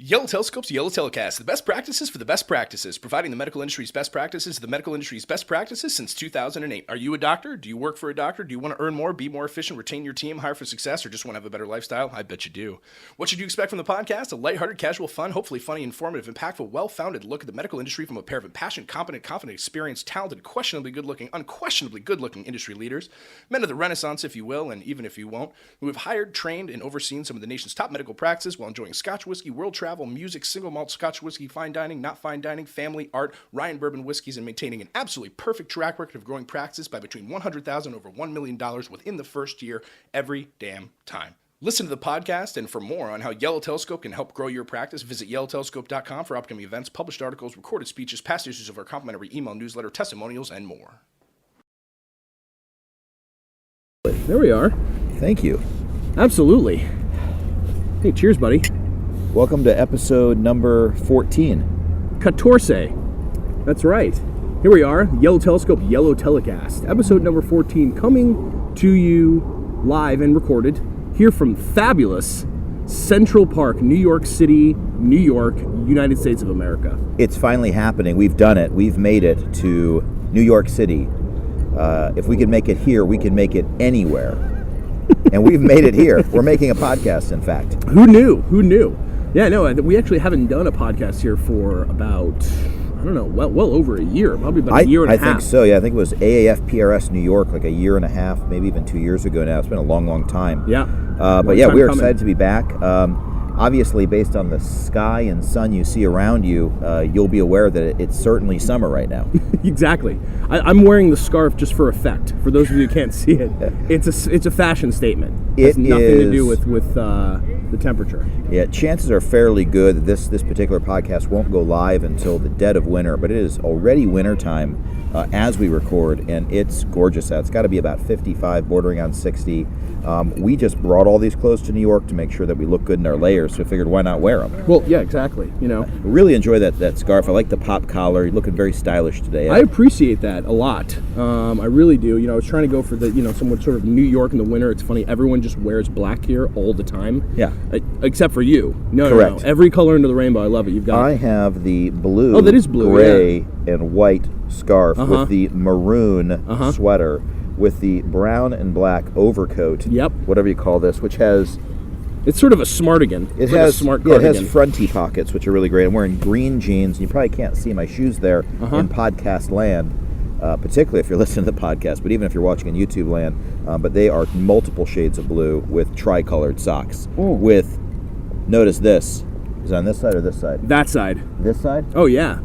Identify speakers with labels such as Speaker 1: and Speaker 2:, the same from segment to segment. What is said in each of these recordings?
Speaker 1: YellowTelescope YellowTelecast, the best practices for the best practices, providing the medical industry's best practices, the medical industry's best practices since 2008. Are you a doctor? Do you work for a doctor? Do you want to earn more, be more efficient, retain your team, hire for success, or just want to have a better lifestyle? I bet you do. What should you expect from the podcast? A lighthearted, casual, fun, hopefully funny, informative, impactful, well-founded look at the medical industry from a pair of passionate, competent, confident, experienced, talented, unquestionably good-looking industry leaders, men of the Renaissance, if you will, and even if you won't, who have hired, trained, and overseen some of the nation's top medical practices while enjoying Scotch whiskey, world travel, music, single malt Scotch whiskey, fine dining, not fine dining, family, art, Ryan bourbon whiskeys, and maintaining an absolutely perfect track record of growing practices by between $100,000 and over $1 million within the first year every damn time. Listen to the podcast, and for more on how Yellow Telescope can help grow your practice, visit YellowTelescope.com for upcoming events, published articles, recorded speeches, past issues of our complimentary email newsletter, testimonials, and more.
Speaker 2: There we are.
Speaker 3: Thank you.
Speaker 2: Absolutely. Hey, cheers, buddy.
Speaker 3: Welcome to episode number 14.
Speaker 2: 14. That's right. Here we are, Yellow Telescope YellowTelecast, episode number 14, coming to you live and recorded here from fabulous Central Park, New York City, New York, United States of America.
Speaker 3: It's finally happening. We've done it. We've made it to New York City. If we can make it here, we can make it anywhere. And we've made it here. We're making a podcast, in fact.
Speaker 2: Who knew? Who knew? Yeah, no, we actually haven't done a podcast here for about, I don't know, well over a year, probably about a year and a half.
Speaker 3: I think so, yeah. I think it was AAF PRS New York like a year and a half, maybe even 2 years ago now. It's been a long, long time.
Speaker 2: Yeah.
Speaker 3: But yeah, we're excited to be back. Obviously, based on the sky and sun you see around you, you'll be aware that it's certainly summer right now.
Speaker 2: Exactly. I'm wearing the scarf just for effect. For those of you who can't see it, it's a fashion statement. It has nothing to do with the temperature.
Speaker 3: Yeah, chances are fairly good that this particular podcast won't go live until the dead of winter, but it is already wintertime as we record, and it's gorgeous out. It's got to be about 55, bordering on 60. We just brought all these clothes to New York to make sure that we look good in our layers, so I figured why not wear them?
Speaker 2: Well, yeah, exactly.
Speaker 3: I really enjoy that scarf. I like the pop collar. You're looking very stylish today.
Speaker 2: I appreciate that a lot. I really do. I was trying to go for the, somewhat sort of New York in the winter. It's funny, everyone just wears black here all the time.
Speaker 3: Yeah.
Speaker 2: Except for you. No,
Speaker 3: correct.
Speaker 2: No. Every color under the rainbow. I love it. You've got.
Speaker 3: I have the blue,
Speaker 2: that is blue,
Speaker 3: gray, and white scarf with the maroon sweater, with the brown and black overcoat.
Speaker 2: Yep.
Speaker 3: Whatever you call this, which has.
Speaker 2: It's sort of a smartigan.
Speaker 3: It
Speaker 2: has
Speaker 3: has
Speaker 2: a smart cardigan.
Speaker 3: It has fronty pockets, which are really great. I'm wearing green jeans, and you probably can't see my shoes there in podcast land, particularly if you're listening to the podcast, but even if you're watching in YouTube land. But they are multiple shades of blue with tricolored socks. With, notice this. Is it on this side or this side?
Speaker 2: That side.
Speaker 3: This side?
Speaker 2: Oh, yeah.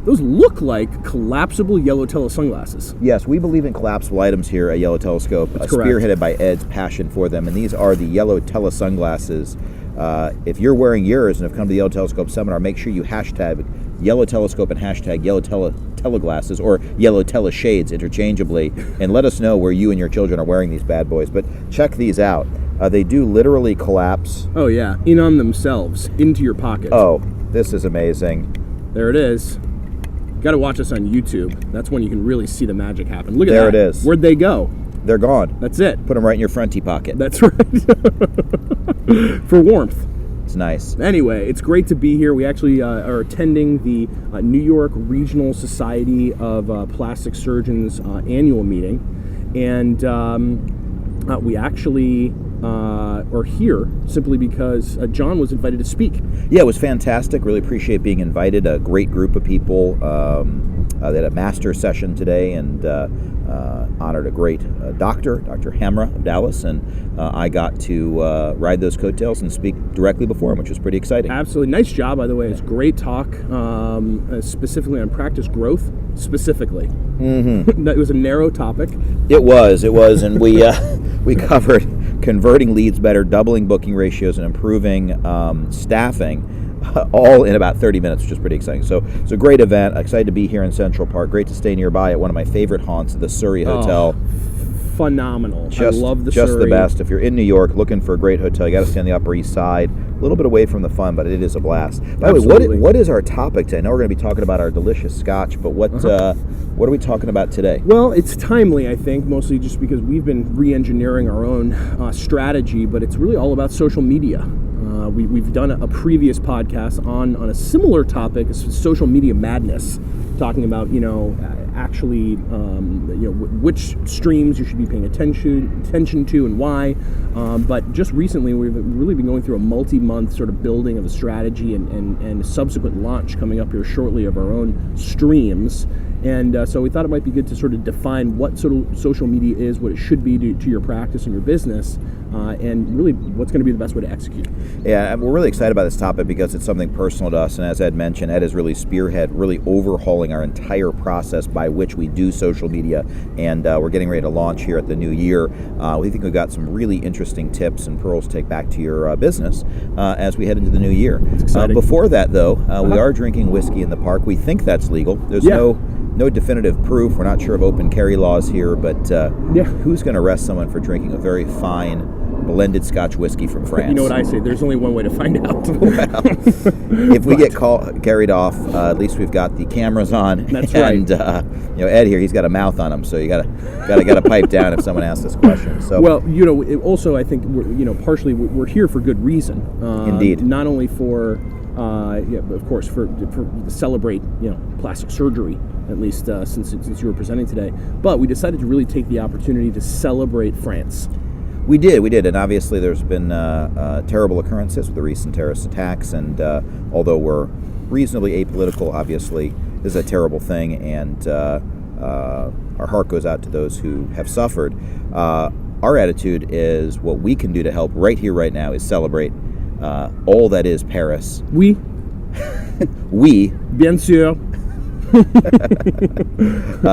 Speaker 2: Those look like collapsible yellow sunglasses.
Speaker 3: Yes, we believe in collapsible items here at Yellow Telescope, spearheaded by Ed's passion for them. And these are the Yellow Sunglasses. If you're wearing yours and have come to the Yellow Telescope seminar, make sure you hashtag Yellow Telescope and hashtag Yellow Teleglasses or Yellow Teleshades interchangeably, and let us know where you and your children are wearing these bad boys. But check these out. They do literally collapse.
Speaker 2: Oh, yeah. In on themselves, into your pocket.
Speaker 3: Oh, this is amazing.
Speaker 2: There it is. Got to watch us on YouTube. That's when you can really see the magic happen. Look at
Speaker 3: that.
Speaker 2: There
Speaker 3: it is.
Speaker 2: Where'd they go?
Speaker 3: They're gone.
Speaker 2: That's it.
Speaker 3: Put them right in your fronty pocket.
Speaker 2: That's right. For warmth.
Speaker 3: It's nice.
Speaker 2: Anyway, it's great to be here. We actually are attending the New York Regional Society of Plastic Surgeons annual meeting. And we actually are here simply because John was invited to speak.
Speaker 3: Yeah, it was fantastic. Really appreciate being invited. A great group of people. They had a master session today and honored a great doctor, Dr. Hamra of Dallas, and I got to ride those coattails and speak directly before him, which was pretty exciting.
Speaker 2: Absolutely. Nice job, by the way. It's great talk, specifically on practice growth, specifically. Mm-hmm. It was a narrow topic.
Speaker 3: It was, and we covered converting leads better, doubling booking ratios, and improving staffing, all in about 30 minutes, which is pretty exciting. So it's a great event. Excited to be here in Central Park. Great to stay nearby at one of my favorite haunts, the Surrey Hotel.
Speaker 2: Phenomenal. I love the
Speaker 3: Surrey. Just the best. If you're in New York looking for a great hotel, you got to stay on the Upper East Side. A little bit away from the fun, but it is a blast. By the way, what is our topic today? I know we're going to be talking about our delicious scotch, but what are we talking about today?
Speaker 2: Well, it's timely, I think, mostly just because we've been re-engineering our own strategy, but it's really all about social media. we've done a previous podcast on a similar topic, social media madness, talking about actually which streams you should be paying attention to and why. But just recently, we've really been going through a multi-month sort of building of a strategy and subsequent launch coming up here shortly of our own streams. And so we thought it might be good to sort of define what sort of social media is, what it should be to your practice and your business, and really what's going to be the best way to execute.
Speaker 3: Yeah, we're really excited about this topic because it's something personal to us. And as Ed mentioned, Ed has really really overhauling our entire process by which we do social media. And we're getting ready to launch here at the new year. We think we've got some really interesting tips and pearls to take back to your business as we head into the new year.
Speaker 2: It's exciting.
Speaker 3: Before that, though, we are drinking whiskey in the park. We think that's legal. There's no definitive proof. We're not sure of open carry laws here, but who's going to arrest someone for drinking a very fine blended Scotch whiskey from France?
Speaker 2: You know what I say? There's only one way to find out.
Speaker 3: Well, if we get carried off, at least we've got the cameras on.
Speaker 2: That's right.
Speaker 3: And Ed here, he's got a mouth on him, so you gotta pipe down if someone asks this question. So
Speaker 2: also I think partially we're here for good reason.
Speaker 3: Indeed.
Speaker 2: Not only for of course for to celebrate plastic surgery, at least since you were presenting today, but we decided to really take the opportunity to celebrate France.
Speaker 3: We did, and obviously there's been terrible occurrences with the recent terrorist attacks, and although we're reasonably apolitical, obviously this is a terrible thing, and our heart goes out to those who have suffered. Our attitude is what we can do to help right here, right now, is celebrate all that is Paris.
Speaker 2: Oui.
Speaker 3: Bien
Speaker 2: sûr.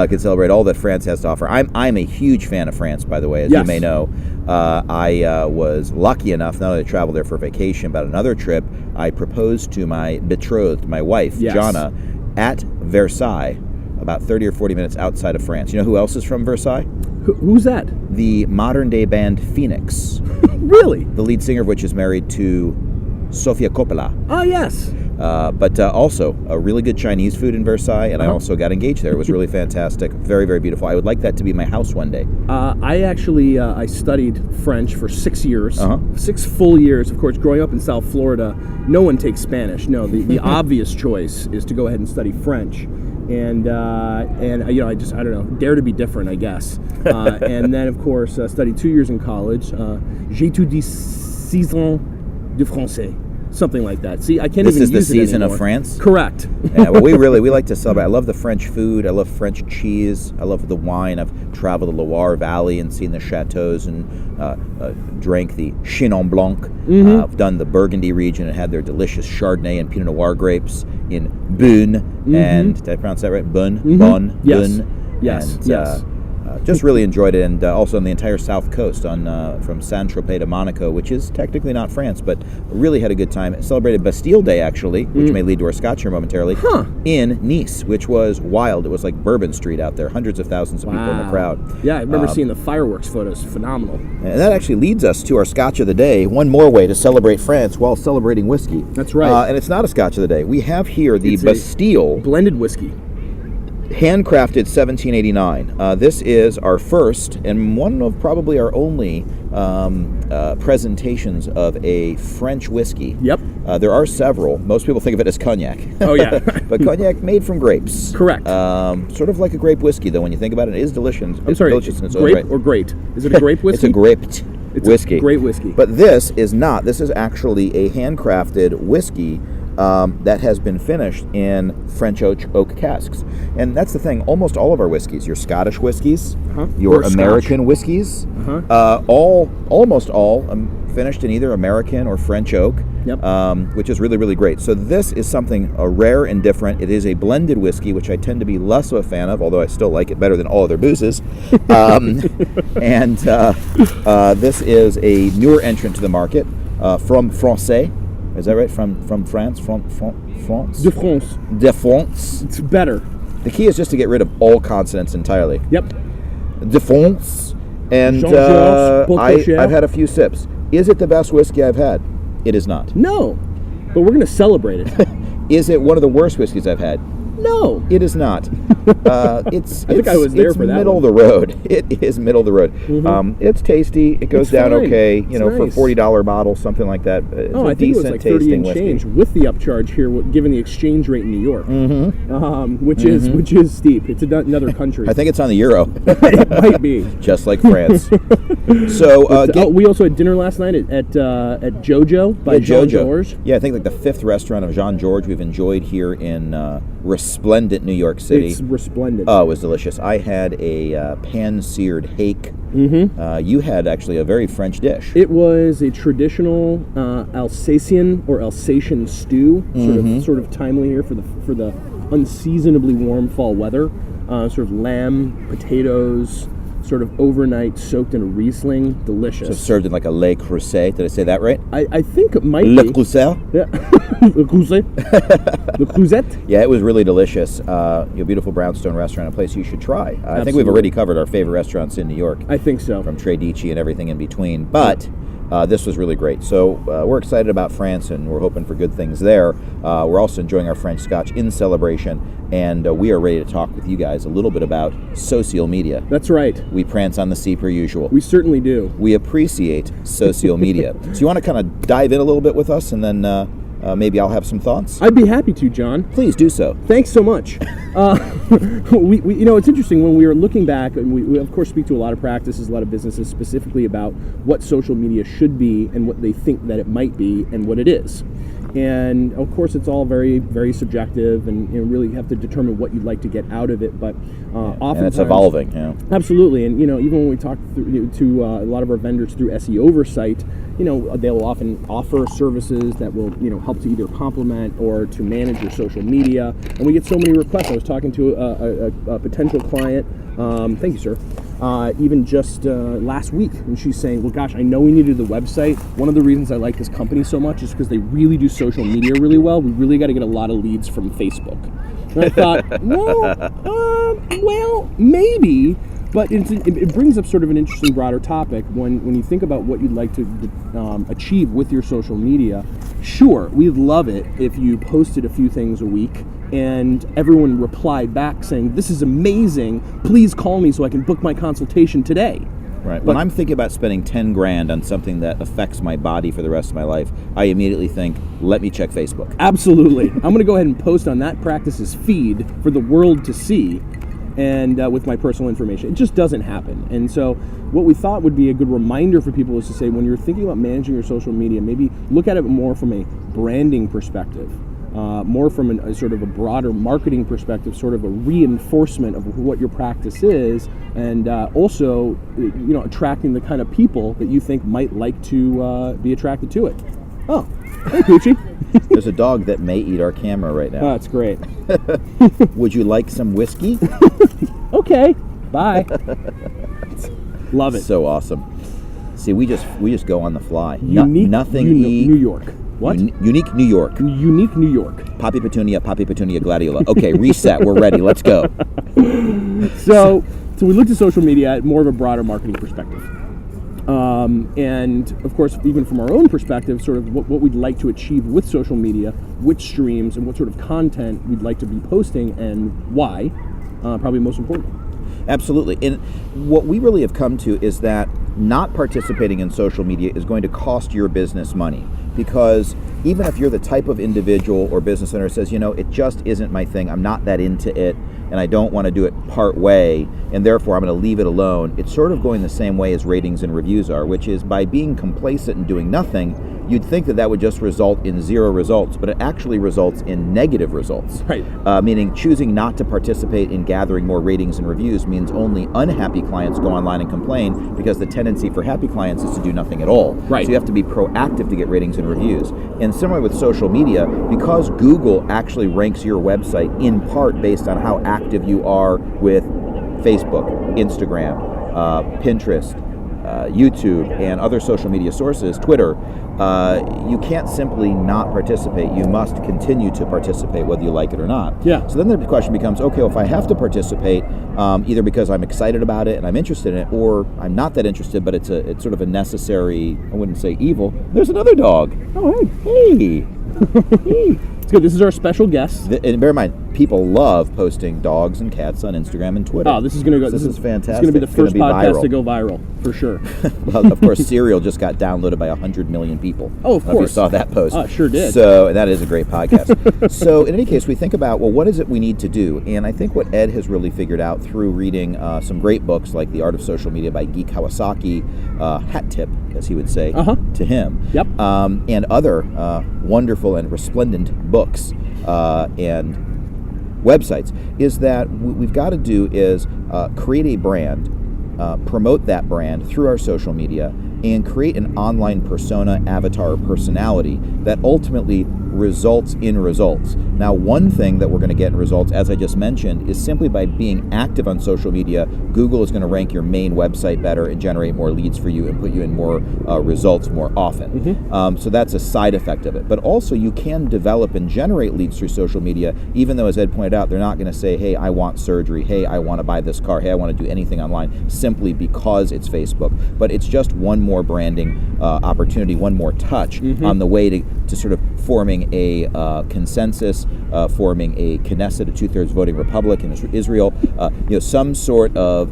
Speaker 3: Can celebrate all that France has to offer. I'm a huge fan of France, by the way, as you may know. I was lucky enough not only to travel there for vacation, but another trip, I proposed to my betrothed, my wife, Jana, at Versailles, about 30 or 40 minutes outside of France. You know who else is from Versailles?
Speaker 2: Who's that?
Speaker 3: The modern-day band Phoenix.
Speaker 2: Really?
Speaker 3: The lead singer of which is married to Sofia Coppola.
Speaker 2: Oh, yes.
Speaker 3: But also a really good Chinese food in Versailles, and I also got engaged there. It was really fantastic, very, very beautiful. I would like that to be my house one day.
Speaker 2: I actually I studied French for 6 years, 6 full years. Of course, growing up in South Florida, no one takes Spanish. No, the obvious choice is to go ahead and study French. And I don't know, dare to be different, I guess. And then, of course, studied 2 years in college. J'ai étudié 6 ans de français. Something like that. See, I can't
Speaker 3: this
Speaker 2: even
Speaker 3: is
Speaker 2: use
Speaker 3: the
Speaker 2: it
Speaker 3: season
Speaker 2: anymore.
Speaker 3: of France?
Speaker 2: Correct.
Speaker 3: Yeah, well, we like to celebrate. I love the French food. I love French cheese. I love the wine. I've traveled the Loire Valley and seen the chateaus and drank the Chenin Blanc. I've done the Burgundy region and had their delicious Chardonnay and Pinot Noir grapes in Beaune. And did I pronounce that right? Beaune? Bonne?
Speaker 2: Yes.
Speaker 3: Beaune.
Speaker 2: Yes.
Speaker 3: And,
Speaker 2: Yes.
Speaker 3: Just really enjoyed it, and also on the entire south coast, from Saint-Tropez to Monaco, which is technically not France, but really had a good time. Celebrated Bastille Day, actually, which may lead to our Scotch here momentarily, in Nice, which was wild. It was like Bourbon Street out there, hundreds of thousands of people in the crowd.
Speaker 2: Yeah, I remember seeing the fireworks photos. Phenomenal.
Speaker 3: And that actually leads us to our Scotch of the day, one more way to celebrate France while celebrating whiskey.
Speaker 2: That's right.
Speaker 3: And it's not a Scotch of the day. We have here the Bastille
Speaker 2: blended whiskey.
Speaker 3: Handcrafted 1789. This is our first and one of probably our only presentations of a French whiskey.
Speaker 2: Yep.
Speaker 3: There are several. Most people think of it as cognac.
Speaker 2: Oh, yeah.
Speaker 3: But cognac made from grapes.
Speaker 2: Correct.
Speaker 3: Sort of like a grape whiskey, though, when you think about it. It is delicious. Delicious in its own
Speaker 2: grape
Speaker 3: right.
Speaker 2: or great? Is it a grape whiskey?
Speaker 3: It's a graped whiskey.
Speaker 2: A great whiskey.
Speaker 3: But this is not. This is actually a handcrafted whiskey that has been finished in French oak casks. And that's the thing, almost all of our whiskeys, your Scottish whiskeys, your American whiskeys, almost all finished in either American or French oak, which is really, really great. So this is something rare and different. It is a blended whiskey, which I tend to be less of a fan of, although I still like it better than all other boozes. And this is a newer entrant to the market from Francais. Is that right? From France? From France?
Speaker 2: De France.
Speaker 3: De France.
Speaker 2: It's better.
Speaker 3: The key is just to get rid of all consonants entirely.
Speaker 2: Yep.
Speaker 3: De France. And I've had a few sips. Is it the best whiskey I've had? It is not.
Speaker 2: No. But we're going to celebrate it.
Speaker 3: Is it one of the worst whiskeys I've had?
Speaker 2: No.
Speaker 3: It is not. It's
Speaker 2: I think I was there for that
Speaker 3: middle of the road. It is middle of the road. It's tasty. It goes down
Speaker 2: fine.
Speaker 3: okay.
Speaker 2: It's
Speaker 3: for
Speaker 2: nice.
Speaker 3: $40 bottle, something like that. It's
Speaker 2: Oh,
Speaker 3: a
Speaker 2: I think it was
Speaker 3: decent
Speaker 2: like 30
Speaker 3: tasting
Speaker 2: and
Speaker 3: whiskey.
Speaker 2: change with the upcharge here, given the exchange rate in New York, which is steep. It's another country.
Speaker 3: I think it's on the euro,
Speaker 2: It might be.
Speaker 3: just like France. So
Speaker 2: We also had dinner last night at Jojo by Jean Georges.
Speaker 3: Yeah, I think like the 5th restaurant of Jean Georges we've enjoyed here in resplendent New York City.
Speaker 2: It's resplendent.
Speaker 3: Oh, it was delicious. I had a pan-seared hake. You had actually a very French dish.
Speaker 2: It was a traditional Alsatian or Alsatian stew, sort of timely here for the unseasonably warm fall weather. Sort of lamb, potatoes, sort of overnight soaked in a Riesling. Delicious.
Speaker 3: So served in like a Le Creuset. Did I say that right?
Speaker 2: I think it might
Speaker 3: Le
Speaker 2: be.
Speaker 3: Creuset?
Speaker 2: Yeah. Le Creuset. Le Creuset.
Speaker 3: Yeah, it was really delicious. Beautiful brownstone restaurant, a place you should try. I think we've
Speaker 2: Absolutely.
Speaker 3: already covered our favorite restaurants in New York,
Speaker 2: I think so.
Speaker 3: from Tredici and everything in between. But this was really great. So we're excited about France, and we're hoping for good things there. We're also enjoying our French Scotch in celebration, and we are ready to talk with you guys a little bit about social media.
Speaker 2: That's right.
Speaker 3: We prance on the sea per usual.
Speaker 2: We certainly do.
Speaker 3: We appreciate social media. So you want to kind of dive in a little bit with us, and then maybe I'll have some thoughts?
Speaker 2: I'd be happy to, John.
Speaker 3: Please do so.
Speaker 2: Thanks so much. It's interesting when we were looking back, and we of course speak to a lot of practices, a lot of businesses specifically about what social media should be and what they think that it might be and what it is. And of course, it's all very, very subjective, and really have to determine what you'd like to get out of it. But oftentimes,
Speaker 3: And it's evolving.
Speaker 2: absolutely. And even when we talk to a lot of our vendors through SEO oversight, they'll often offer services that will help to either complement or to manage your social media. And we get so many requests. I was talking to a potential client. Thank you, sir. Even just last week, and she's saying, well, gosh, I know we needed the website. One of the reasons I like this company so much is because they really do social media really well. We really got to get a lot of leads from Facebook. And I thought, well, maybe, but it brings up sort of an interesting broader topic when you think about what you'd like to achieve with your social media. Sure, we'd love it if you posted a few things a week and everyone replied back saying, this is amazing, please call me so I can book my consultation today.
Speaker 3: Right. When I'm thinking about spending 10 grand on something that affects my body for the rest of my life, I immediately think, let me check Facebook.
Speaker 2: Absolutely. I'm going to go ahead and post on that practice's feed for the world to see, and with my personal information. It just doesn't happen. And so what we thought would be a good reminder for people is to say, when you're thinking about managing your social media, maybe look at it more from a branding perspective. More from a sort of a broader marketing perspective, sort of a reinforcement of what your practice is, and also, attracting the kind of people that you think might like to be attracted to it. Oh, hey, Poochie.
Speaker 3: There's a dog that may eat our camera right now.
Speaker 2: Oh, that's great.
Speaker 3: Would you like some whiskey?
Speaker 2: Okay, bye. Love it.
Speaker 3: So awesome. See, we just go on the fly.
Speaker 2: Unique New York. What?
Speaker 3: Unique New York.
Speaker 2: Unique New York.
Speaker 3: Poppy Petunia, Gladiola. Okay, reset. We're ready. Let's go.
Speaker 2: So we looked at social media at more of a broader marketing perspective. And of course, even from our own perspective, sort of what we'd like to achieve with social media, which streams and what sort of content we'd like to be posting and why, probably most important.
Speaker 3: Absolutely. And what we really have come to is that not participating in social media is going to cost your business money, because even if you're the type of individual or business owner who says, it just isn't my thing, I'm not that into it, and I don't want to do it part way, and therefore I'm going to leave it alone, it's sort of going the same way as ratings and reviews are, which is by being complacent and doing nothing, you'd think that would just result in zero results, but it actually results in negative results.
Speaker 2: Right.
Speaker 3: Meaning choosing not to participate in gathering more ratings and reviews means only unhappy clients go online and complain, because the tendency for happy clients is to do nothing at all.
Speaker 2: Right.
Speaker 3: So you have to be proactive to get ratings and reviews. And similar with social media, because Google actually ranks your website in part based on how active you are with Facebook, Instagram, Pinterest, YouTube, and other social media sources, Twitter, you can't simply not participate. You must continue to participate whether you like it or not.
Speaker 2: Yeah.
Speaker 3: So then the question becomes, okay, well, if I have to participate, either because I'm excited about it and I'm interested in it, or I'm not that interested, but it's sort of a necessary, I wouldn't say evil. There's another dog.
Speaker 2: Oh, hey.
Speaker 3: Hey. Hey.
Speaker 2: It's good. This is our special guest.
Speaker 3: And bear in mind, people love posting dogs and cats on Instagram and Twitter.
Speaker 2: Oh, this is going to go.
Speaker 3: This is fantastic.
Speaker 2: It's going to be the first podcast
Speaker 3: viral.
Speaker 2: to go viral, for sure.
Speaker 3: Well, of course, Serial just got downloaded by 100 million people.
Speaker 2: Oh, of
Speaker 3: I don't know if
Speaker 2: course.
Speaker 3: you saw that post.
Speaker 2: Sure did.
Speaker 3: So, and that is a great podcast. So, in any case, we think about, well, what is it we need to do? And I think what Ed has really figured out through reading some great books like The Art of Social Media by Guy Kawasaki, hat tip, as he would say to him, and other wonderful and resplendent books and websites, is that what we've got to do is create a brand, promote that brand through our social media, and create an online persona, avatar, or personality that ultimately results in results. Now, one thing that we're going to get in results, as I just mentioned, is simply by being active on social media. Google is going to rank your main website better and generate more leads for you and put you in more results more often. So that's a side effect of it. But also, you can develop and generate leads through social media, even though, as Ed pointed out, they're not going to say, hey, I want surgery, hey, I want to buy this car, hey, I want to do anything online, simply because it's Facebook. But it's just one more branding opportunity, one more touch on the way to sort of forming a consensus, forming a Knesset, a 2/3 voting republic in Israel, some sort of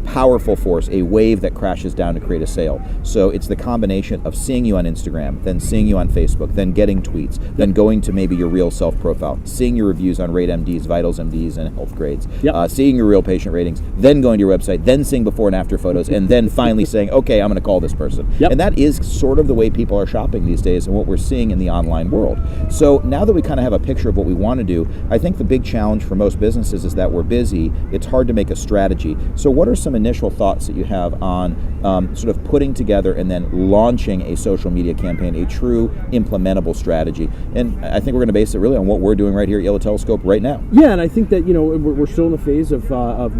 Speaker 3: powerful force, a wave that crashes down to create a sale. So it's the combination of seeing you on Instagram, then seeing you on Facebook, then getting tweets, then going to maybe your real self profile, seeing your reviews on Rate MDs, Vitals MDs, and Health Grades, seeing your real patient ratings, then going to your website, then seeing before and after photos, and then finally saying, okay, I'm going to call this person. And that is sort of the way people are shopping these days and what we're seeing in the online world. So now that we kind of have a picture of what we want to do, I think the big challenge for most businesses is that we're busy. It's hard to make a strategy. So what are some initial thoughts that you have on sort of putting together and then launching a social media campaign, a true implementable strategy? And I think we're going to base it really on what we're doing right here at Yellow Telescope right now.
Speaker 2: Yeah, and I think that we're still in the phase of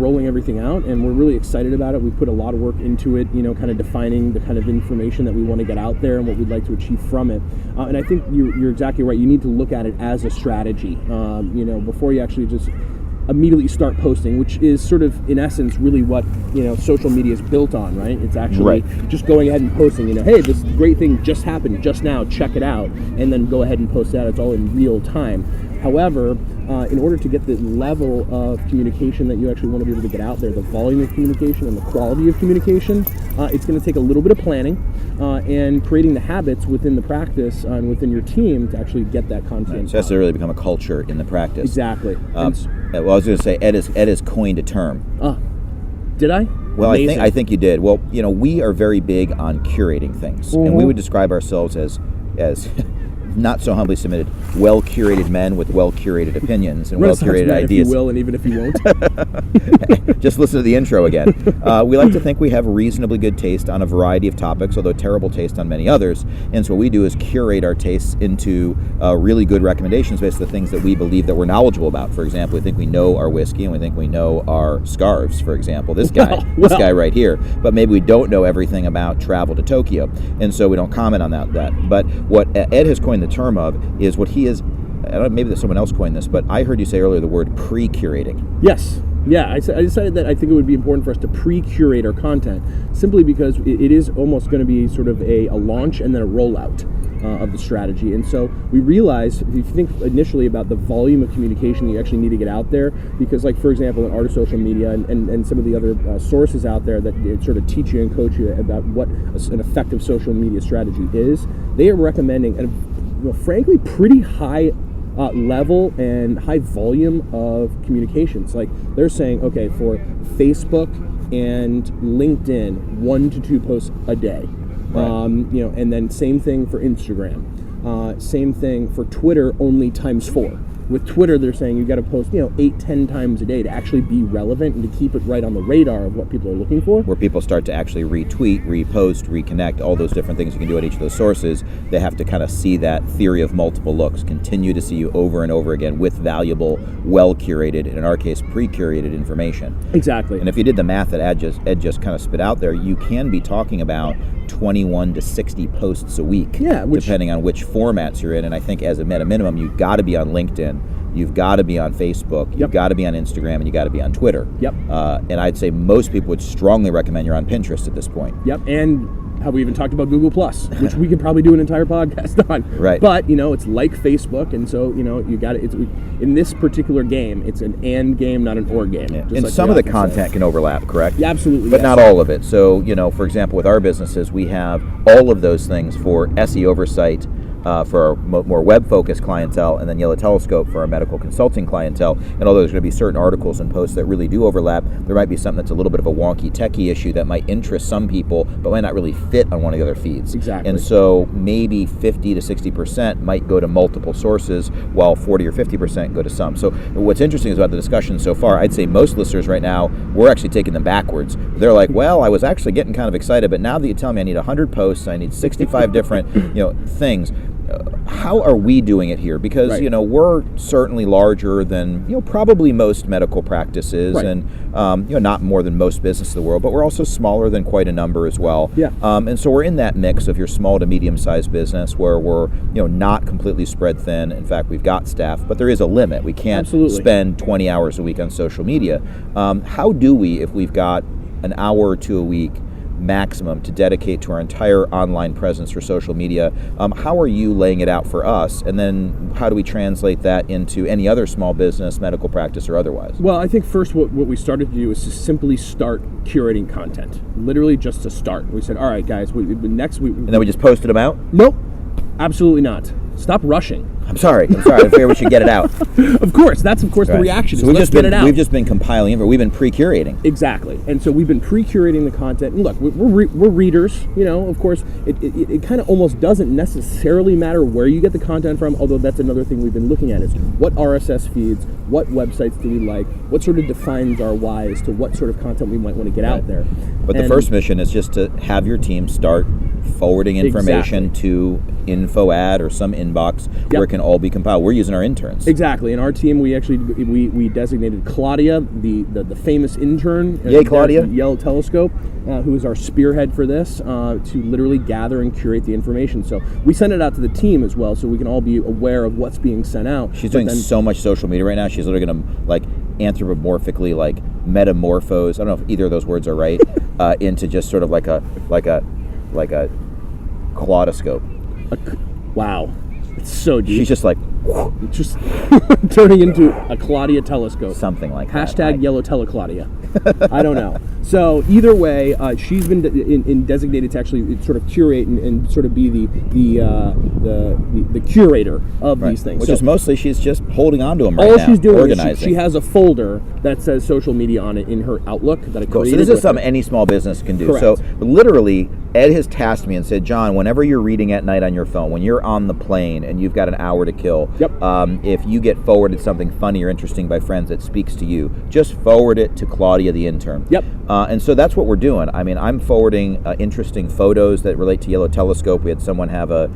Speaker 2: rolling everything out, and we're really excited about it. We put a lot of work into it, kind of defining the kind of information that we want to get out there and what we'd like to achieve from it. And I think you're exactly right. You need to look at it as a strategy, before you actually just immediately start posting, which is sort of, in essence, really what social media is built on, right? It's actually just going ahead and posting, hey, this great thing just happened just now, check it out, and then go ahead and post that. It's all in real time. However, in order to get the level of communication that you actually want to be able to get out there, the volume of communication and the quality of communication, it's going to take a little bit of planning and creating the habits within the practice and within your team to actually get that content.
Speaker 3: So it has to really become a culture in the practice.
Speaker 2: Exactly.
Speaker 3: Well, I was going to say, Ed has coined a term.
Speaker 2: Did I?
Speaker 3: Well, I think you did. Well, we are very big on curating things, and we would describe ourselves as not so humbly submitted, well-curated men with well-curated opinions and well-curated ideas.
Speaker 2: If you will, and even if you won't.
Speaker 3: Just listen to the intro again. We like to think we have reasonably good taste on a variety of topics, although terrible taste on many others. And so what we do is curate our tastes into really good recommendations based on the things that we believe that we're knowledgeable about. For example, we think we know our whiskey and we think we know our scarves, for example. This guy, this guy right here. But maybe we don't know everything about travel to Tokyo. And so we don't comment on that. But what Ed has coined the term of is what he is, I don't know, maybe that someone else coined this, but I heard you say earlier the word pre-curating.
Speaker 2: Yes. Yeah, I decided that I think it would be important for us to pre-curate our content, simply because it is almost going to be sort of a launch and then a rollout of the strategy. And so we realized, if you think initially about the volume of communication that you actually need to get out there, because like, for example, in Art of Social Media and some of the other sources out there that sort of teach you and coach you about what an effective social media strategy is, they are recommending, frankly, pretty high level and high volume of communications. Like, they're saying, okay, for Facebook and LinkedIn, 1 to 2 posts a day. And then same thing for Instagram. Same thing for Twitter, only times 4. With Twitter, they're saying you got to post, 8-10 times a day to actually be relevant and to keep it right on the radar of what people are looking for. Where
Speaker 3: people start to actually retweet, repost, reconnect, all those different things you can do at each of those sources. They have to kind of see that theory of multiple looks, continue to see you over and over again with valuable, well-curated, and in our case, pre-curated information.
Speaker 2: Exactly.
Speaker 3: And if you did the math that Ed just kind of spit out there, you can be talking about 21 to 60 posts a week, depending on which formats you're in. And I think as a minimum, you've got to be on LinkedIn, you've got to be on Facebook, you've got to be on Instagram, and you got to be on Twitter. And I'd say most people would strongly recommend you're on Pinterest at this point.
Speaker 2: And have we even talked about Google Plus, which we could probably do an entire podcast on.
Speaker 3: Right.
Speaker 2: But it's like Facebook, and so you got it. In this particular game, it's an and game, not an or game.
Speaker 3: Yeah.
Speaker 2: Just
Speaker 3: And
Speaker 2: like
Speaker 3: some
Speaker 2: we
Speaker 3: of the
Speaker 2: often say.
Speaker 3: content can overlap, correct?
Speaker 2: Yeah, absolutely.
Speaker 3: But
Speaker 2: yes.
Speaker 3: not all of it. So, for example, with our businesses, we have all of those things for SE oversight, for our more web-focused clientele, and then Yellow Telescope for our medical consulting clientele. And although there's going to be certain articles and posts that really do overlap, there might be something that's a little bit of a wonky techie issue that might interest some people, but might not really fit on one of the other feeds.
Speaker 2: Exactly.
Speaker 3: And so maybe 50 to 60% might go to multiple sources, while 40 or 50% go to some. So what's interesting is about the discussion so far, I'd say most listeners right now, we're actually taking them backwards. They're like, well, I was actually getting kind of excited, but now that you tell me I need 100 posts, I need 65 different things, how are we doing it here? Because
Speaker 2: right.
Speaker 3: We're certainly larger than probably most medical practices,
Speaker 2: right.
Speaker 3: and not more than most businesses in the world, but we're also smaller than quite a number as well.
Speaker 2: Yeah.
Speaker 3: And so we're in that mix of your small to medium-sized business where we're not completely spread thin. In fact, we've got staff, but there is a limit. We can't
Speaker 2: Absolutely.
Speaker 3: spend 20 hours a week on social media. How do we, if we've got an hour or two a week maximum to dedicate to our entire online presence for social media, how are you laying it out for us? And then how do we translate that into any other small business, medical practice, or otherwise?
Speaker 2: Well, I think first what we started to do is to simply start curating content. Literally just to start. We said, all right, guys,
Speaker 3: And then we just posted them out?
Speaker 2: Nope, absolutely not. Stop rushing.
Speaker 3: I'm sorry. I figured we should get it out.
Speaker 2: Of course, that's the
Speaker 3: Right.
Speaker 2: reaction.
Speaker 3: So
Speaker 2: is let's get it out.
Speaker 3: We've just been compiling info. We've been pre-curating.
Speaker 2: Exactly, and so we've been pre-curating the content. And look, we're readers. Of course, it kind of almost doesn't necessarily matter where you get the content from. Although that's another thing we've been looking at is what RSS feeds, what websites do we like, what sort of defines our why as to what sort of content we might want to get out there.
Speaker 3: But the first mission is just to have your team start forwarding information to info ad or some inbox where it can all be compiled. We're using our interns.
Speaker 2: Exactly. In our team, we actually we designated Claudia, the famous intern.
Speaker 3: Yay, Claudia.
Speaker 2: YellowTelescope, who is our spearhead for this, to literally gather and curate the information. So we send it out to the team as well, so we can all be aware of what's being sent out.
Speaker 3: She's doing so much social media right now. She's literally going to anthropomorphically metamorphose. I don't know if either of those words are right. Into just sort of like a kaleidoscope.
Speaker 2: Wow, it's so deep.
Speaker 3: She's just like
Speaker 2: just turning into a Claudia telescope.
Speaker 3: Something like that.
Speaker 2: Hashtag YellowTeleClaudia. I don't know. So either way, she's been designated to actually sort of curate and sort of be the curator of these things.
Speaker 3: Which is mostly she's just holding on to them right
Speaker 2: all
Speaker 3: now.
Speaker 2: she's doing
Speaker 3: organizing.
Speaker 2: is she has a folder that says social media on it in her Outlook that I
Speaker 3: Cool.
Speaker 2: created.
Speaker 3: So this is something any small business can do.
Speaker 2: Correct.
Speaker 3: So literally, Ed has tasked me and said, John, whenever you're reading at night on your phone, when you're on the plane and you've got an hour to kill, if you get forwarded something funny or interesting by friends that speaks to you, just forward it to Claudia, the intern.
Speaker 2: Yep.
Speaker 3: And so that's what we're doing. I mean, I'm forwarding interesting photos that relate to Yellow Telescope. We had someone have a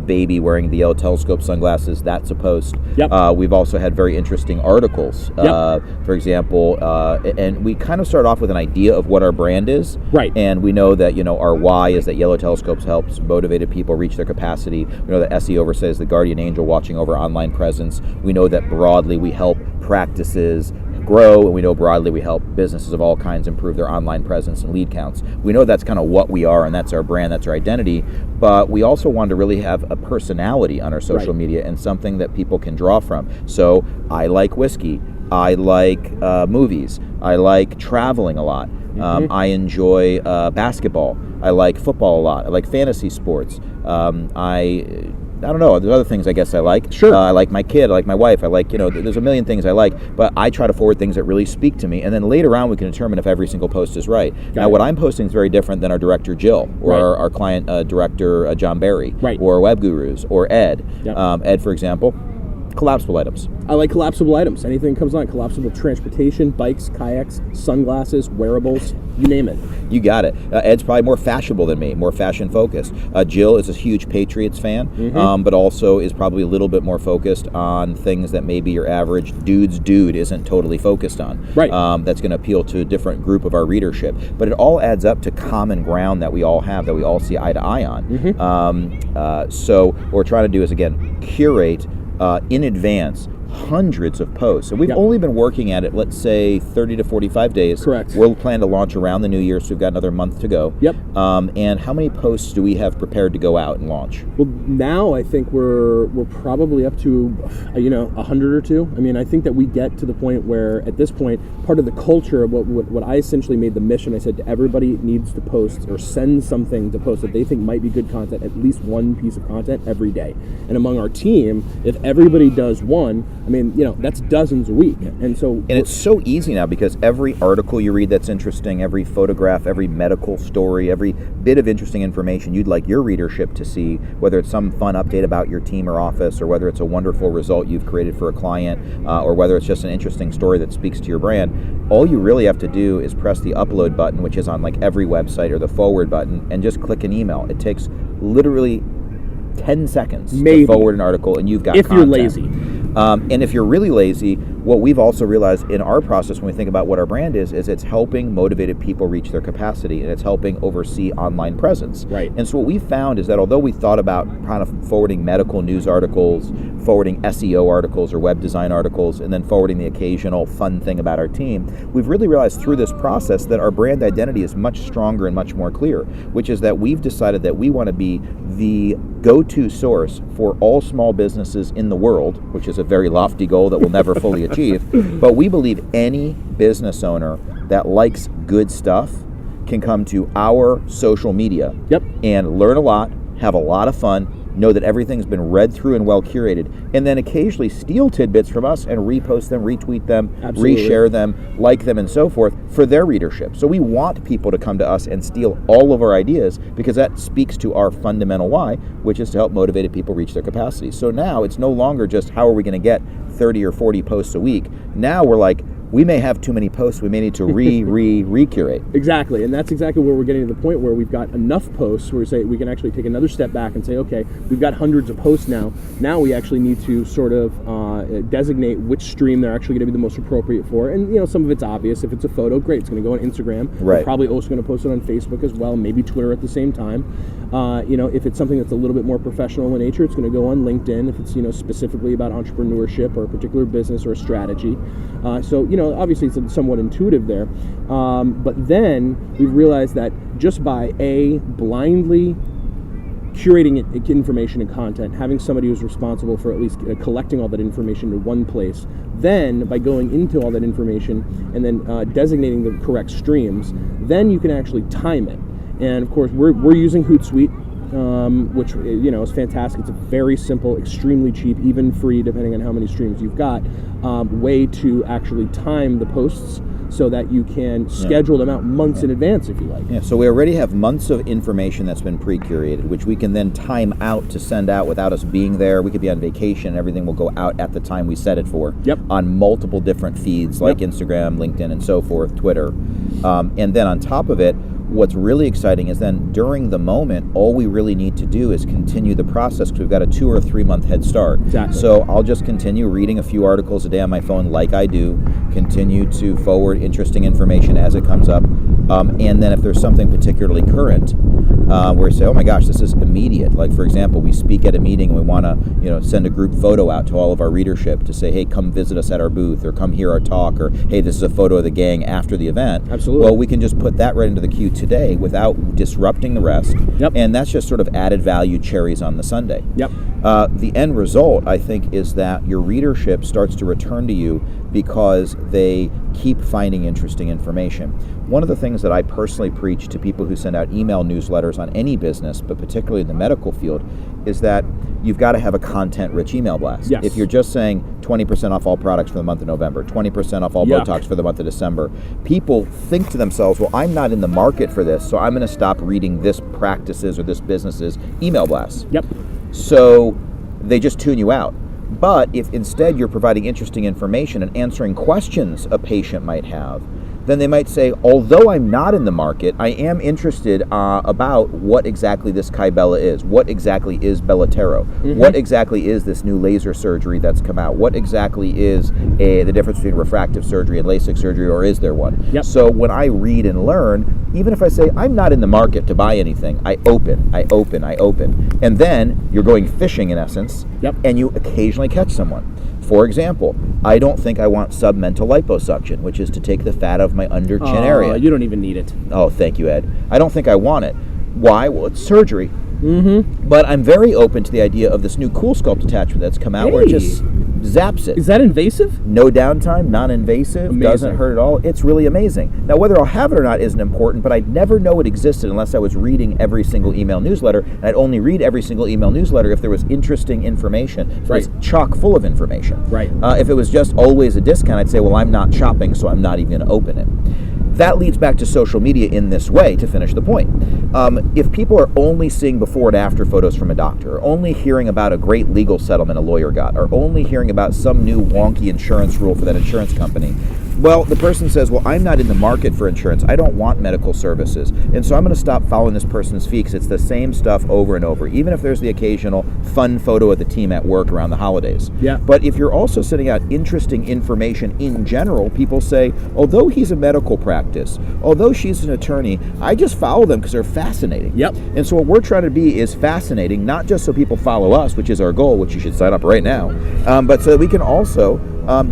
Speaker 3: baby wearing the Yellow Telescope sunglasses. That's a post.
Speaker 2: Yep.
Speaker 3: We've also had very interesting articles. For example, and we kind of start off with an idea of what our brand is.
Speaker 2: Right.
Speaker 3: And we know that, our why is that Yellow Telescopes helps motivated people reach their capacity. We know that SE Oversight is the guardian angel watching over online presence. We know that broadly we help practices grow, and we know broadly we help businesses of all kinds improve their online presence and lead counts. We know that's kind of what we are, and that's our brand, that's our identity, but we also want to really have a personality on our social media and something that people can draw from. So I like whiskey, I like movies, I like traveling a lot, I enjoy basketball, I like football a lot, I like fantasy sports, I don't know. There's other things I guess I like.
Speaker 2: Sure.
Speaker 3: I like my kid. I like my wife. I like, there's a million things I like, but I try to forward things that really speak to me. And then later on, we can determine if every single post is right. Now, what I'm posting is very different than our director, Jill, or our client director, John Barry, or Web Gurus, or Ed. Yep. Ed, for example, collapsible items.
Speaker 2: I like collapsible items. Anything comes on. Collapsible transportation, bikes, kayaks, sunglasses, wearables, you name it.
Speaker 3: You got it. Ed's probably more fashionable than me, more fashion focused. Jill is a huge Patriots fan, but also is probably a little bit more focused on things that maybe your average dude isn't totally focused on.
Speaker 2: Right.
Speaker 3: That's going to appeal to a different group of our readership. But it all adds up to common ground that we all have, that we all see eye to eye on. So what we're trying to do is, again, curate in advance hundreds of posts. And we've only been working at it, let's say, 30 to 45 days.
Speaker 2: Correct.
Speaker 3: We'll plan to launch around the new year, so we've got another month to go.
Speaker 2: Yep.
Speaker 3: And how many posts do we have prepared to go out and launch?
Speaker 2: Well, now I think we're probably up to 100 or two. I mean, I think that we get to the point where at this point, part of the culture of what I essentially made the mission, I said to everybody needs to post or send something to post that they think might be good content, at least one piece of content every day. And among our team, if everybody does one, I mean, that's dozens a week. And
Speaker 3: it's so easy now because every article you read that's interesting, every photograph, every medical story, every bit of interesting information you'd like your readership to see, whether it's some fun update about your team or office, or whether it's a wonderful result you've created for a client, or whether it's just an interesting story that speaks to your brand, all you really have to do is press the upload button, which is on like every website, or the forward button, and just click an email. It takes literally 10 seconds to forward an article, and you've got
Speaker 2: if
Speaker 3: content.
Speaker 2: You're lazy.
Speaker 3: And if you're really lazy, what we've also realized in our process when we think about what our brand is it's helping motivated people reach their capacity, and it's helping oversee online presence.
Speaker 2: Right.
Speaker 3: And so what we found is that although we thought about kind of forwarding medical news articles, forwarding SEO articles or web design articles, and then forwarding the occasional fun thing about our team, we've really realized through this process that our brand identity is much stronger and much more clear, which is that we've decided that we want to be the go-to source for all small businesses in the world, which is a very lofty goal that we'll never fully achieve, but we believe any business owner that likes good stuff can come to our social media and learn a lot, have a lot of fun, know that everything's been read through and well curated, and then occasionally steal tidbits from us and repost them, retweet them, reshare them, like them, and so forth for their readership. So we want people to come to us and steal all of our ideas because that speaks to our fundamental why, which is to help motivated people reach their capacity. So now it's no longer just how are we going to get 30 or 40 posts a week. Now we're like, we may have too many posts. We may need to recurate.
Speaker 2: Exactly, and that's exactly where we're getting to the point where we've got enough posts where we say we can actually take another step back and say, okay, we've got hundreds of posts now. Now we actually need to sort of designate which stream they're actually going to be the most appropriate for. And some of it's obvious. If it's a photo, great, it's going to go on Instagram.
Speaker 3: Right.
Speaker 2: We're probably also going to post it on Facebook as well, maybe Twitter at the same time. If it's something that's a little bit more professional in nature, it's going to go on LinkedIn. If it's specifically about entrepreneurship or a particular business or a strategy. Obviously it's somewhat intuitive there, but then we realized that just by blindly curating information and content, having somebody who's responsible for at least collecting all that information in one place, then by going into all that information and then designating the correct streams, then you can actually time it. And of course we're using Hootsuite, which is fantastic. It's a very simple, extremely cheap, even free depending on how many streams you've got, way to actually time the posts so that you can schedule them out months in advance if you like.
Speaker 3: Yeah, so we already have months of information that's been pre-curated, which we can then time out to send out without us being there. We could be on vacation and everything will go out at the time we set it for on multiple different feeds like Instagram, LinkedIn, and so forth, Twitter. And then on top of it, what's really exciting is then during the moment, all we really need to do is continue the process because we've got a 2 or 3 month head start.
Speaker 2: Exactly.
Speaker 3: So I'll just continue reading a few articles a day on my phone like I do, continue to forward interesting information as it comes up. And then if there's something particularly current, where we say, oh my gosh, this is immediate. Like for example, we speak at a meeting and we want to send a group photo out to all of our readership to say, hey, come visit us at our booth, or come hear our talk, or hey, this is a photo of the gang after the event.
Speaker 2: Absolutely.
Speaker 3: Well, we can just put that right into the queue today without disrupting the rest. And that's just sort of added value cherries on the sundae. The end result, I think, is that your readership starts to return to you because they keep finding interesting information. One of the things that I personally preach to people who send out email newsletters on any business, but particularly in the medical field, is that you've got to have a content-rich email blast.
Speaker 2: Yes.
Speaker 3: If you're just saying 20% off all products for the month of November, 20% off all Botox for the month of December, people think to themselves, well, I'm not in the market for this, so I'm going to stop reading this practice's or this business's email blasts. So they just tune you out. But if instead you're providing interesting information and answering questions a patient might have, then they might say, although I'm not in the market, I am interested about what exactly this Kybella is. What exactly is Bellatero? What exactly is this new laser surgery that's come out? What exactly is the difference between refractive surgery and LASIK surgery, or is there one? So when I read and learn, even if I say I'm not in the market to buy anything, I open. And then you're going fishing in essence, and you occasionally catch someone. For example, I don't think I want submental liposuction, which is to take the fat of my under chin area.
Speaker 2: You don't even need it.
Speaker 3: Oh, thank you, Ed. I don't think I want it. Why? Well, it's surgery. Mm-hmm. But I'm very open to the idea of this new Cool Sculpt attachment that's come out where it just zaps it.
Speaker 2: Is that invasive?
Speaker 3: No downtime, non-invasive, doesn't hurt at all. It's really amazing. Now, whether I'll have it or not isn't important, but I'd never know it existed unless I was reading every single email newsletter, and I'd only read every single email newsletter if there was interesting information. If it was chock full of information.
Speaker 2: Right.
Speaker 3: If it was just always a discount, I'd say, well, I'm not shopping, so I'm not even going to open it. That leads back to social media in this way, to finish the point. If people are only seeing before and after photos from a doctor, or only hearing about a great legal settlement a lawyer got, or only hearing about some new wonky insurance rule for that insurance company, well, the person says, well, I'm not in the market for insurance. I don't want medical services. And so I'm going to stop following this person's feed because it's the same stuff over and over, even if there's the occasional fun photo of the team at work around the holidays.
Speaker 2: Yeah.
Speaker 3: But if you're also sending out interesting information in general, people say, although he's a medical practice, although she's an attorney, I just follow them because they're fascinating.
Speaker 2: Yep.
Speaker 3: And so what we're trying to be is fascinating, not just so people follow us, which is our goal, which you should sign up right now, but so that we can also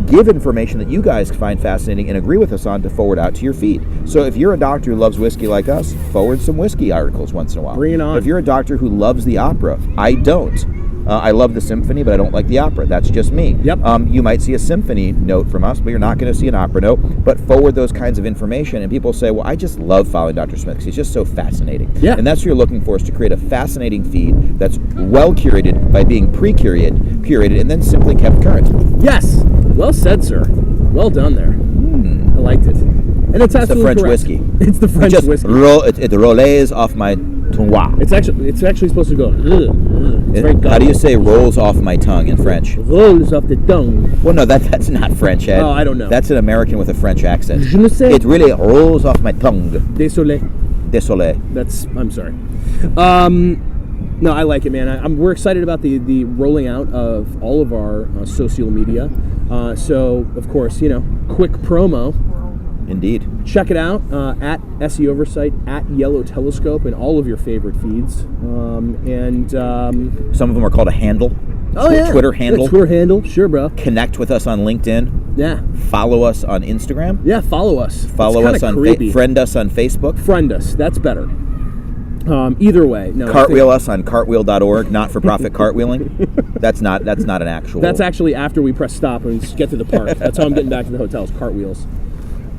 Speaker 3: give information that you guys find fascinating and agree with us on to forward out to your feed. So if you're a doctor who loves whiskey like us, forward some whiskey articles once in a while.
Speaker 2: Bring it on.
Speaker 3: If you're a doctor who loves the opera, I don't. I love the symphony, but I don't like the opera. That's just me.
Speaker 2: Yep.
Speaker 3: You might see a symphony note from us, but you're not going to see an opera note. But forward those kinds of information, and people say, well, I just love following Dr. Smith because he's just so fascinating.
Speaker 2: Yeah.
Speaker 3: And that's what you're looking for, is to create a fascinating feed that's well curated by being curated, and then simply kept current.
Speaker 2: Yes. Well said, sir. Well done there. I liked it. And it's
Speaker 3: the
Speaker 2: absolutely
Speaker 3: French
Speaker 2: correct.
Speaker 3: whiskey.
Speaker 2: It's the French whiskey.
Speaker 3: It rolls off my tongue.
Speaker 2: It's actually supposed to go. It's very
Speaker 3: How do you say rolls off my tongue in French?
Speaker 2: Rolls off the tongue.
Speaker 3: Well, no, that's not French, Ed.
Speaker 2: Oh, I don't know.
Speaker 3: That's an American with a French accent.
Speaker 2: Je ne sais.
Speaker 3: It really rolls off my tongue.
Speaker 2: Désolé.
Speaker 3: Désolé.
Speaker 2: I'm sorry. No, I like it, man. We're excited about the rolling out of all of our social media. So, of course, quick promo.
Speaker 3: Indeed.
Speaker 2: Check it out at SE Oversight, at YellowTelescope, and all of your favorite feeds.
Speaker 3: Some of them are called a handle.
Speaker 2: Oh, yeah.
Speaker 3: Twitter handle.
Speaker 2: Yeah, Twitter handle. Sure, bro.
Speaker 3: Connect with us on LinkedIn.
Speaker 2: Yeah.
Speaker 3: Follow us on Instagram.
Speaker 2: Yeah, follow us.
Speaker 3: Follow us on friend us on Facebook.
Speaker 2: Friend us. That's better. Either way. No.
Speaker 3: Cartwheel us on cartwheel.org, not-for-profit cartwheeling. That's not an actual.
Speaker 2: That's actually after we press stop and get to the park. That's how I'm getting back to the hotels, cartwheels.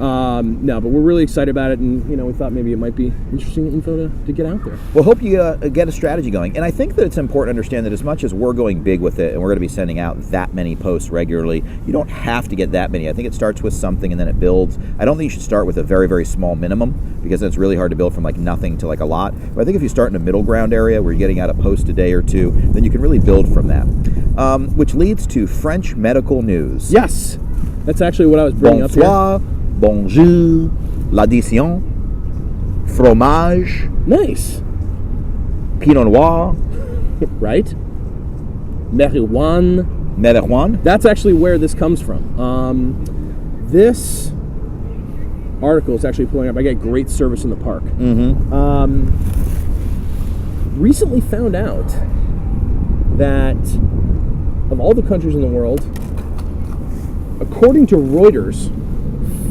Speaker 2: No, but we're really excited about it, and we thought maybe it might be interesting info to get out there.
Speaker 3: Well, hope you get a strategy going. And I think that it's important to understand that as much as we're going big with it and we're going to be sending out that many posts regularly, you don't have to get that many. I think it starts with something and then it builds. I don't think you should start with a very, very small minimum, because it's really hard to build from like nothing to like a lot. But I think if you start in a middle ground area where you're getting out a post a day or two, then you can really build from that. Which leads to French medical news.
Speaker 2: Yes, that's actually what I was bringing up here.
Speaker 3: Bonjour, l'addition, fromage,
Speaker 2: nice,
Speaker 3: Pinot Noir,
Speaker 2: right? Marijuana. That's actually where this comes from. This article is actually pulling up. I get great service in the park. Recently found out that of all the countries in the world, according to Reuters,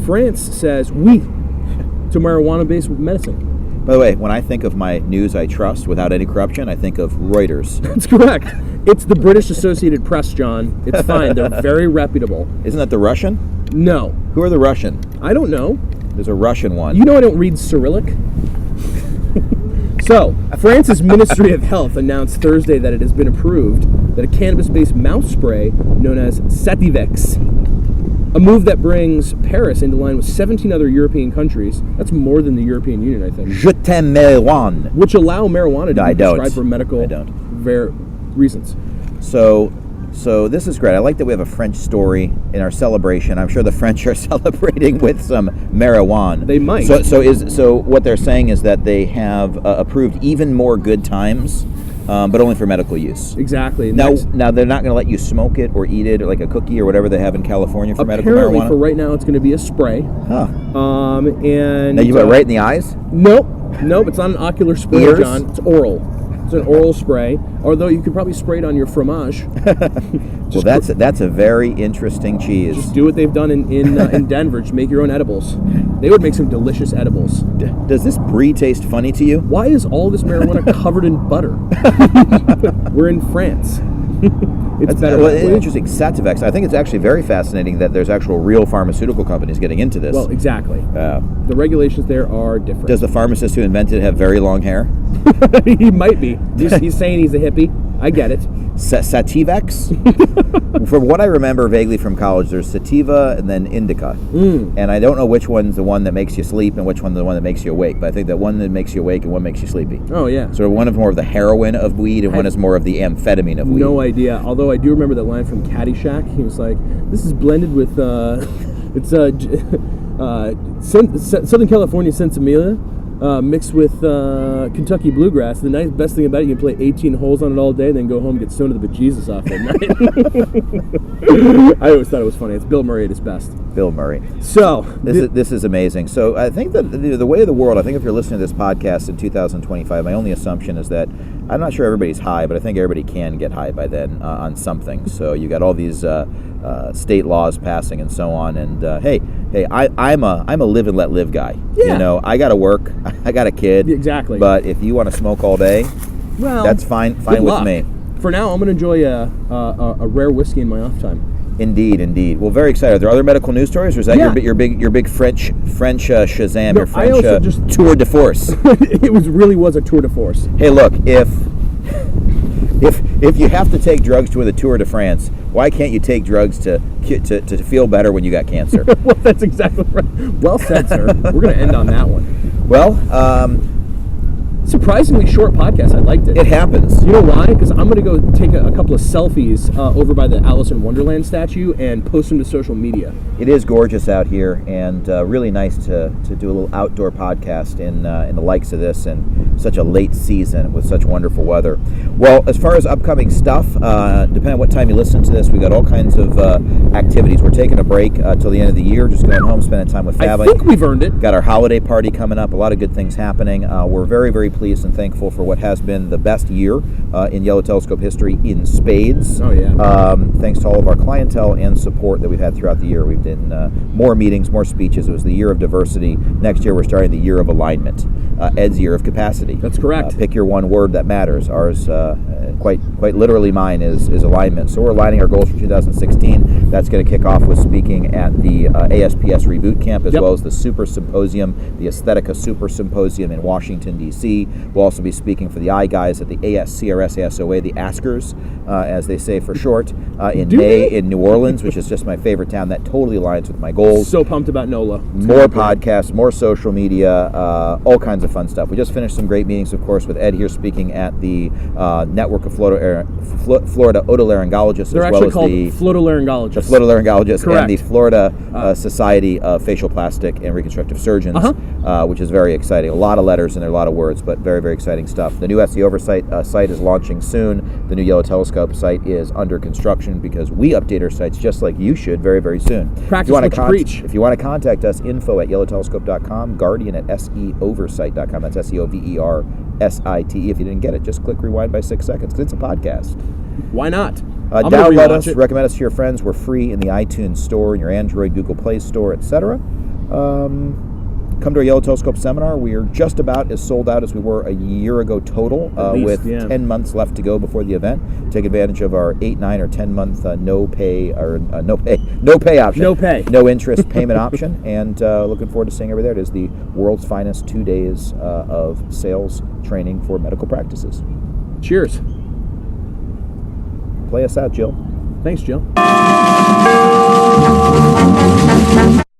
Speaker 2: France says oui to marijuana-based medicine.
Speaker 3: By the way, when I think of my news I trust without any corruption, I think of Reuters.
Speaker 2: That's correct. It's the British Associated Press, John. It's fine. They're very reputable.
Speaker 3: Isn't that the Russian?
Speaker 2: No.
Speaker 3: Who are the Russian?
Speaker 2: I don't know.
Speaker 3: There's a Russian one.
Speaker 2: You know I don't read Cyrillic. So, France's Ministry of Health announced Thursday that it has been approved that a cannabis-based mouth spray known as Sativex, a move that brings Paris into line with 17 other European countries. That's more than the European Union, I think.
Speaker 3: Je t'aime marijuana.
Speaker 2: Which allow marijuana to be prescribed for medical reasons.
Speaker 3: So this is great. I like that we have a French story in our celebration. I'm sure the French are celebrating with some marijuana.
Speaker 2: They might.
Speaker 3: So what they're saying is that they have approved even more good times, but only for medical use.
Speaker 2: Exactly.
Speaker 3: Now they're not going to let you smoke it or eat it, or like a cookie or whatever they have in California for medical marijuana.
Speaker 2: Apparently, for right now, it's going to be a spray.
Speaker 3: Huh.
Speaker 2: And
Speaker 3: now you put it right in the eyes?
Speaker 2: Nope. It's not an ocular spray,
Speaker 3: Ears?
Speaker 2: John. It's oral. It's an oral spray, although you could probably spray it on your fromage.
Speaker 3: Well, that's a very interesting cheese.
Speaker 2: Just do what they've done in Denver. Just make your own edibles. They would make some delicious edibles.
Speaker 3: Does this brie taste funny to you?
Speaker 2: Why is all this marijuana covered in butter? We're in France. It's better.
Speaker 3: Well, it's interesting. Sativex. I think it's actually very fascinating that there's actual real pharmaceutical companies getting into this.
Speaker 2: Well, exactly. The regulations there are different.
Speaker 3: Does the pharmacist who invented it have very long hair?
Speaker 2: He might be. He's saying he's a hippie. I get it.
Speaker 3: Sativex? From what I remember vaguely from college, there's sativa and then indica. And I don't know which one's the one that makes you sleep and which one's the one that makes you awake. But I think that one that makes you awake and one makes you sleepy.
Speaker 2: Oh, yeah.
Speaker 3: So one is more of the heroin of weed and one is more of the amphetamine of weed.
Speaker 2: No idea. Although I do remember that line from Caddyshack. He was like, this is blended with, Southern California Sensimilla. Mixed with Kentucky Bluegrass. The best thing about it, you can play 18 holes on it all day and then go home and get stoned to the bejesus off at night. I always thought it was funny. It's Bill Murray at his best.
Speaker 3: Bill Murray.
Speaker 2: So
Speaker 3: this is amazing. So I think that the way of the world, I think if you're listening to this podcast in 2025, my only assumption is that I'm not sure everybody's high, but I think everybody can get high by then on something. So you got all these state laws passing and so on. And hey, I'm a live and let live guy.
Speaker 2: Yeah.
Speaker 3: You know, I got to work. I got a kid.
Speaker 2: Exactly.
Speaker 3: But if you want to smoke all day,
Speaker 2: well,
Speaker 3: that's fine with me.
Speaker 2: For now, I'm going to enjoy a rare whiskey in my off time.
Speaker 3: Indeed. Well, very excited. Are there other medical news stories, or is that your big French Shazam,
Speaker 2: No,
Speaker 3: your French
Speaker 2: I also just
Speaker 3: tour de force?
Speaker 2: It really was a tour de force.
Speaker 3: Hey, look, if you have to take drugs to win the Tour de France, why can't you take drugs to feel better when you got cancer?
Speaker 2: Well, that's exactly right. Well said, sir. We're going to end on that one.
Speaker 3: Well,
Speaker 2: surprisingly short podcast. I liked it.
Speaker 3: It happens.
Speaker 2: You know why? Because I'm going to go take a couple of selfies over by the Alice in Wonderland statue and post them to social media.
Speaker 3: It is gorgeous out here, and really nice to do a little outdoor podcast in the likes of this and such a late season with such wonderful weather. Well, as far as upcoming stuff, depending on what time you listen to this, we got all kinds of activities. We're taking a break till the end of the year, just going home, spending time with family.
Speaker 2: I think we've earned it.
Speaker 3: Got our holiday party coming up. A lot of good things happening. We're very, very pleased and thankful for what has been the best year in Yellow Telescope history in spades.
Speaker 2: Oh, yeah.
Speaker 3: Thanks to all of our clientele and support that we've had throughout the year. We've done more meetings, more speeches. It was the year of diversity. Next year, we're starting the year of alignment. Ed's year of capacity.
Speaker 2: That's correct.
Speaker 3: Pick your one word that matters. Ours, quite literally mine, is alignment. So we're aligning our goals for 2016. That's going to kick off with speaking at the ASPS Reboot Camp, as well as the Super Symposium, the Aesthetica Super Symposium in Washington, D.C. We'll also be speaking for the iGuys at the ASCRS ASOA, the Askers, as they say for short, in May in New Orleans, which is just my favorite town. That totally aligns with my goals.
Speaker 2: So pumped about NOLA.
Speaker 3: More podcasts, more social media, all kinds of fun stuff. We just finished some great meetings, of course, with Ed here speaking at the Network of Florida Otolaryngologists.
Speaker 2: They're actually called Flotolaryngologists.
Speaker 3: The Flotolaryngologists.
Speaker 2: Correct.
Speaker 3: And the Florida Society of Facial Plastic and Reconstructive Surgeons, which is very exciting. A lot of letters and there are a lot of words, but very, very exciting stuff. The new SE Oversight site is launching soon. The new Yellow Telescope site is under construction because we update our sites just like you should very, very soon.
Speaker 2: Practice what you preach.
Speaker 3: If you want to contact us, info@yellowtelescope.com, guardian@seoversight.com. That's SEOVERSITE. If you didn't get it, just click rewind by 6 seconds because it's a podcast.
Speaker 2: Why not?
Speaker 3: Download us, recommend us to your friends. We're free in the iTunes Store, in your Android, Google Play Store, etc. Come to our Yellow Telescope seminar. We are just about as sold out as we were a year ago total, with 10 months left to go before the event. Take advantage of our 8, 9, or 10 month no pay option.
Speaker 2: No pay.
Speaker 3: No interest payment option. And looking forward to seeing everybody there. It is the world's finest 2 days of sales training for medical practices.
Speaker 2: Cheers.
Speaker 3: Play us out, Jill.
Speaker 2: Thanks, Jill.